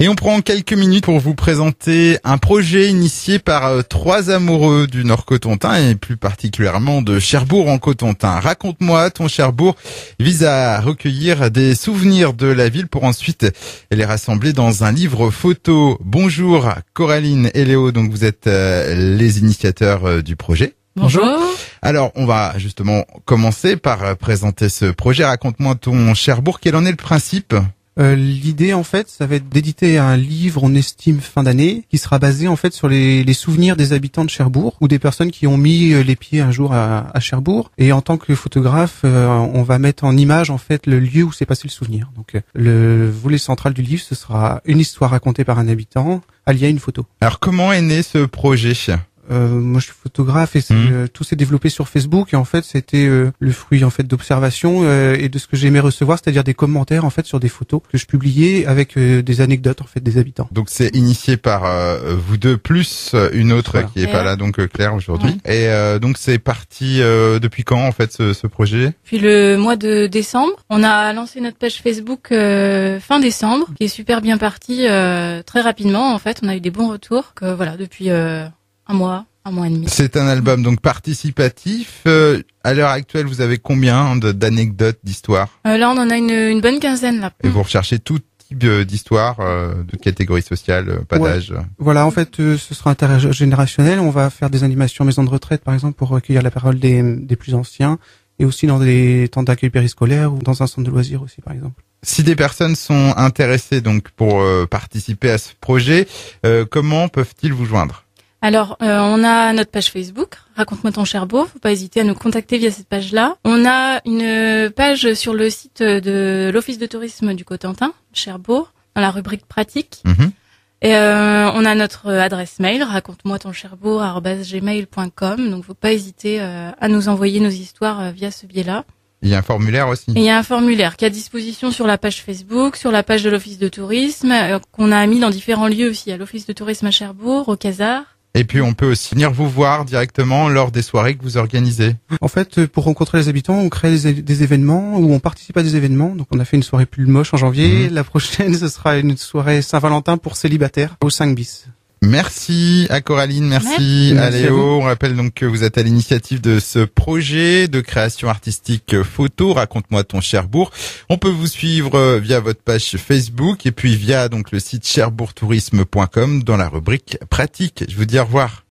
Et on prend quelques minutes pour vous présenter un projet initié par 3 amoureux du Nord-Cotentin et plus particulièrement de Cherbourg en Cotentin. Raconte-moi ton Cherbourg vise à recueillir des souvenirs de la ville pour ensuite les rassembler dans un livre photo. Bonjour Coraline et Léo, donc vous êtes les initiateurs du projet. Bonjour. Alors, on va justement commencer par présenter ce projet. Raconte-moi ton Cherbourg, quel en est le principe ? L'idée, en fait, ça va être d'éditer un livre, on estime, fin d'année, qui sera basé, en fait, sur les souvenirs des habitants de Cherbourg ou des personnes qui ont mis les pieds un jour à Cherbourg. Et en tant que photographe, on va mettre en image, en fait, le lieu où s'est passé le souvenir. Donc, le volet central du livre, ce sera une histoire racontée par un habitant, alliée à une photo. Alors, comment est né ce projet ? Moi, je suis photographe et tout s'est développé sur Facebook et en fait, c'était le fruit en fait d'observation et de ce que j'aimais recevoir, c'est-à-dire des commentaires en fait sur des photos que je publiais avec des anecdotes en fait des habitants. Donc c'est initié par vous deux plus une autre qui est pas là, donc Claire aujourd'hui. Ouais. Et donc c'est parti depuis quand en fait ce projet ? Puis le mois de décembre, on a lancé notre page Facebook fin décembre, qui est super bien partie très rapidement en fait. On a eu des bons retours. Que voilà, depuis un mois et demi. C'est un album donc participatif. À l'heure actuelle, vous avez combien d'anecdotes, d'histoires ? Là, on en a une bonne quinzaine là. Et vous recherchez tout type d'histoires, de catégories sociales, pas d'âge. Voilà, en fait, ce sera intergénérationnel. On va faire des animations maison de retraite, par exemple, pour recueillir la parole des plus anciens, et aussi dans des temps d'accueil périscolaire ou dans un centre de loisirs aussi, par exemple. Si des personnes sont intéressées donc pour participer à ce projet, comment peuvent-ils vous joindre ? Alors, on a notre page Facebook, Raconte-moi ton Cherbourg. Faut pas hésiter à nous contacter via cette page-là. On a une page sur le site de l'Office de tourisme du Cotentin, Cherbourg, dans la rubrique pratique. Et on a notre adresse mail, raconte-moi-ton-cherbourg@gmail.com. Donc, faut pas hésiter à nous envoyer nos histoires via ce biais-là. Il y a un formulaire aussi. Et il y a un formulaire qui est à disposition sur la page Facebook, sur la page de l'Office de tourisme, qu'on a mis dans différents lieux aussi, à l'Office de tourisme à Cherbourg, au Casar. Et puis on peut aussi venir vous voir directement lors des soirées que vous organisez. En fait, pour rencontrer les habitants, on crée des événements où on participe à des événements. Donc on a fait une soirée Pull Moche en janvier. La prochaine, ce sera une soirée Saint-Valentin pour célibataires au 5 bis. Merci à Coraline, merci à Léo. On rappelle donc que vous êtes à l'initiative de ce projet de création artistique photo. Raconte-moi ton Cherbourg. On peut vous suivre via votre page Facebook et puis via donc le site cherbourgtourisme.com dans la rubrique pratique. Je vous dis au revoir.